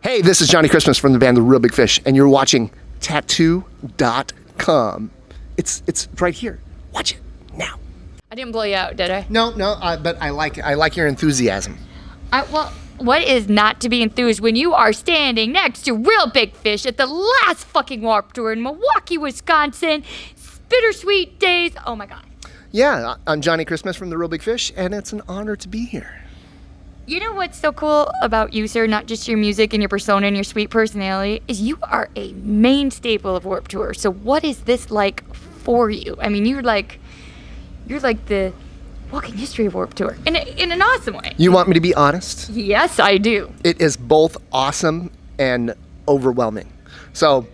Hey, this is Johnny Christmas from the band The Real Big Fish, and you're watching Tattoo.com. It's right here. Watch it now. I didn't blow you out, did I? No, but I like your enthusiasm. Well, what is not to be enthused when you are standing next to Real Big Fish at the last fucking Warped Tour in Milwaukee, Wisconsin? Bittersweet days. Oh my God. Yeah, I'm Johnny Christmas from The Real Big Fish, and it's an honor to be here. You know what's so cool about you, sir, not just your music and your persona and your sweet personality, is you are a main staple of Warped Tour. So what is this like for you? I mean, you're like the walking history of Warped Tour in an awesome way. You want me to be honest? Yes, I do. It is both awesome and overwhelming. So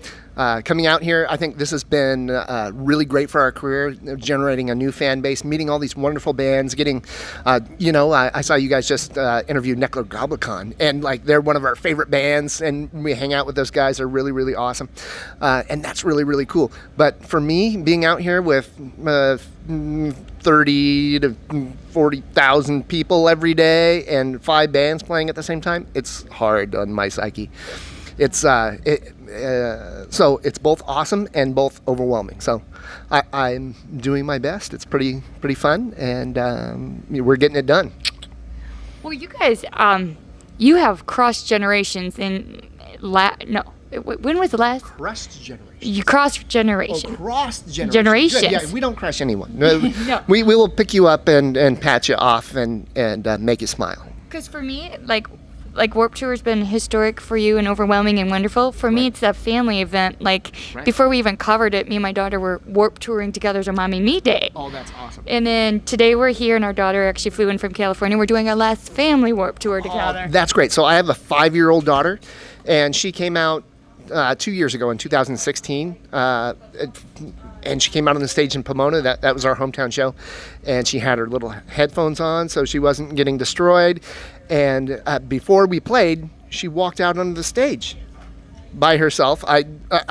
coming out here, I think this has been really great for our career, generating a new fan base, meeting all these wonderful bands, getting, I saw you guys just interview Tattoo.com, and like they're one of our favorite bands, and we hang out with those guys. They're really, really awesome, and that's really, really cool. But for me, being out here with 30 to 40,000 people every day and 5 bands playing at the same time, it's hard on my psyche. So it's both awesome and both overwhelming. So I'm doing my best. It's pretty fun, and we're getting it done. Well, you guys, you have crossed generations in when was the last? Crossed generations. You crossed generations. Oh, crossed generations. Generations. Good. Yeah, we don't crush anyone. No. No. We will pick you up and pat you off and make you smile. Because for me, like Warped Tour has been historic for you and overwhelming and wonderful. For me, it's a family event. Before we even covered it, me and my daughter were Warped Touring together as a Mommy Me Day. Oh, that's awesome. And then today we're here, and our daughter actually flew in from California. We're doing our last family Warped Tour together. Oh, that's great. So I have a 5-year-old daughter, and she came out 2 years ago in 2016. And she came out on the stage in Pomona. That was our hometown show. And she had her little headphones on, so she wasn't getting destroyed. And before we played, she walked out onto the stage by herself. I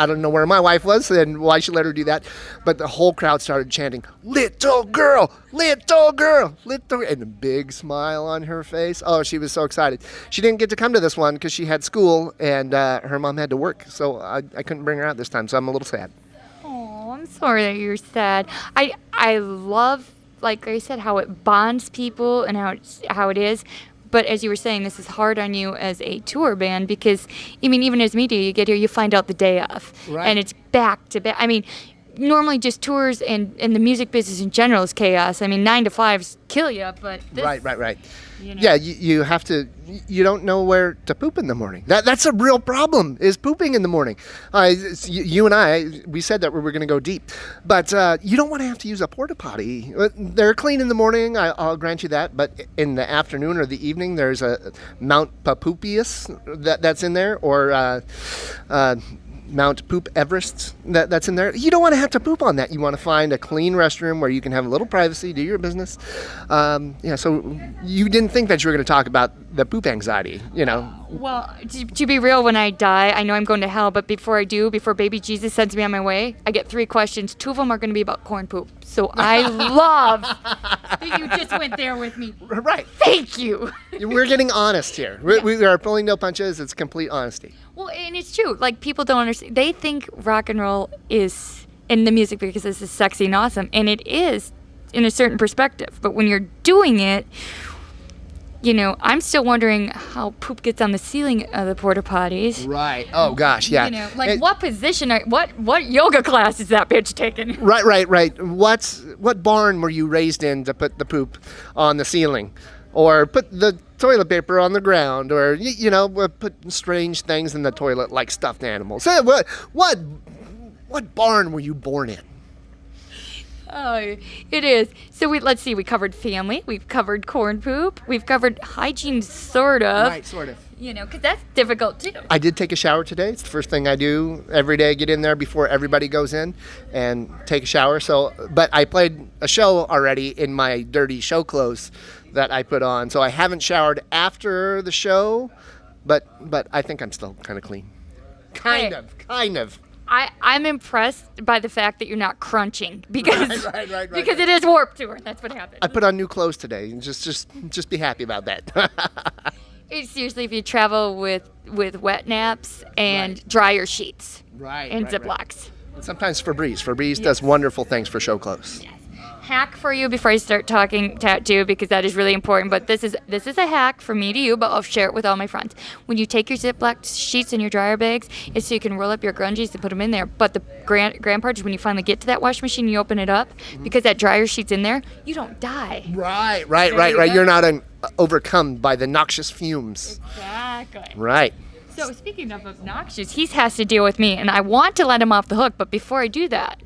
don't know where my wife was and why she let her do that, but the whole crowd started chanting, "Little girl, little girl, little," and a big smile on her face. Oh, she was so excited. She didn't get to come to this one because she had school and her mom had to work, so I couldn't bring her out this time, so I'm a little sad. Oh, I'm sorry that you're sad. I love, like I said, how it bonds people and how it is. But as you were saying, this is hard on you as a tour band because, I mean, even as media, you get here, you find out the day of. Right. And it's back to back. I mean, normally just tours and the music business in general is chaos. I mean, 9 to 5s kill you, but this, Right. You know. Yeah, you have to. You don't know where to poop in the morning. That's a real problem. Is pooping in the morning. You and I, we said that we were going to go deep, but you don't want to have to use a porta potty. They're clean in the morning. I'll grant you that. But in the afternoon or the evening, there's a Mount Papupius that's in there, or Mount Poop Everest that's in there. You don't want to have to poop on that. You want to find a clean restroom where you can have a little privacy, do your business. So you didn't think that you were going to talk about the poop anxiety, you know. Well, to be real, when I die, I know I'm going to hell, but before baby Jesus sends me on my way, I get 3 questions. 2 of them are going to be about corn poop. So I love that you just went there with me. Right. Thank you. We're getting honest here. We are pulling no punches. It's complete honesty. Well, and it's true. Like, people don't understand. They think rock and roll is in the music because this is sexy and awesome, and it is in a certain perspective. But when you're doing it, you know, I'm still wondering how poop gets on the ceiling of the porta potties. Right. Oh gosh, yeah. You know, like what position? What yoga class is that bitch taking? Right. What barn were you raised in to put the poop on the ceiling, or put the toilet paper on the ground, or put strange things in the toilet like stuffed animals? Hey, what barn were you born in? Oh, it is. So let's see. We covered family. We've covered corn poop. We've covered hygiene, sort of. Right, sort of. You know, because that's difficult too. I did take a shower today. It's the first thing I do every day. Get in there before everybody goes in and take a shower. But I played a show already in my dirty show clothes that I put on. So I haven't showered after the show, but I think I'm still kind of clean. Kind of. I'm impressed by the fact that you're not crunching because right. because it is Warped Tour. That's what happened. I put on new clothes today. Just be happy about that. Seriously, if you travel with with wet naps and dryer sheets Right. and Ziplocs. Sometimes Febreze does wonderful things for show clothes. Hack for you before I start talking tattoo, because that is really important. But this is a hack from me to you, but I'll share it with all my friends. When you take your Ziploc sheets and your dryer bags, it's so you can roll up your grungies and put them in there. But the grand part is when you finally get to that wash machine, you open it up, because that dryer sheet's in there, you don't die. Right. You're not overcome by the noxious fumes. Exactly. Right. So speaking of obnoxious, he has to deal with me, and I want to let him off the hook. But before I do that,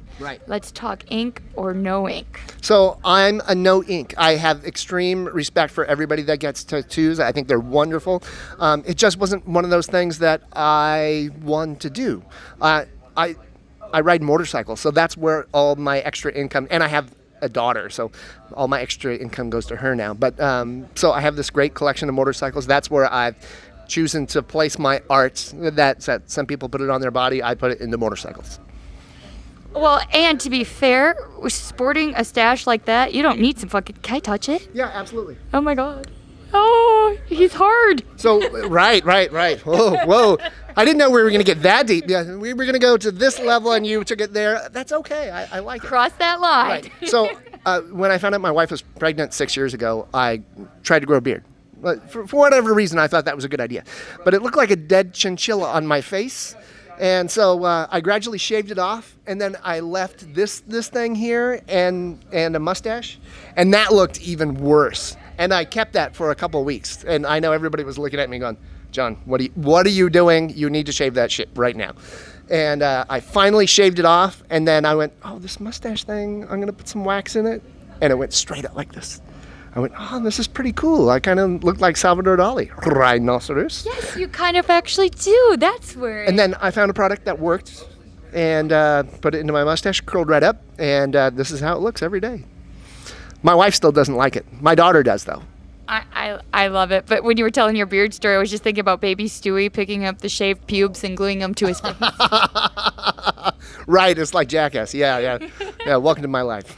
let's talk ink or no ink. So I'm a no ink. I have extreme respect for everybody that gets tattoos. I think they're wonderful. It just wasn't one of those things that I wanted to do. I ride motorcycles, so that's where all my extra income, and I have a daughter, so all my extra income goes to her now. But so I have this great collection of motorcycles. That's where I've chosen to place my art. That some people put it on their body. I put it into motorcycles. Well, and to be fair, sporting a stash like that, you don't need some fucking... Can I touch it? Yeah, absolutely. Oh my god. Oh, he's hard. So, right. Whoa. I didn't know we were going to get that deep. Yeah, we were going to go to this level and you took it there. That's okay. I like it. Cross that line. Right. So, when I found out my wife was pregnant 6 years ago, I tried to grow a beard. But for whatever reason, I thought that was a good idea. But it looked like a dead chinchilla on my face. And so I gradually shaved it off, and then I left this thing here and a mustache, and that looked even worse. And I kept that for a couple of weeks, and I know everybody was looking at me going, "John, what are you doing? You need to shave that shit right now." And I finally shaved it off, and then I went, "Oh, this mustache thing, I'm gonna put some wax in it," and it went straight up like this. I went, "Oh, this is pretty cool." I kind of looked like Salvador Dali. Rhinoceros. Yes, you kind of actually do. That's where... And then I found a product that worked and put it into my mustache, curled right up, and this is how it looks every day. My wife still doesn't like it. My daughter does, though. I love it. But when you were telling your beard story, I was just thinking about baby Stewie picking up the shaved pubes and gluing them to his face. Right, it's like Jackass. Yeah, welcome to my life.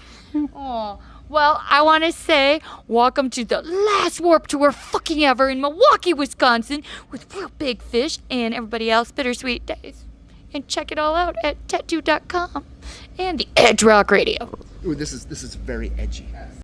Oh. Well, I want to say welcome to the last Warp Tour fucking ever in Milwaukee, Wisconsin, with Real Big Fish and everybody else, Bittersweet Days. And check it all out at Tattoo.com and the Edge Rock Radio. Ooh, this is very edgy.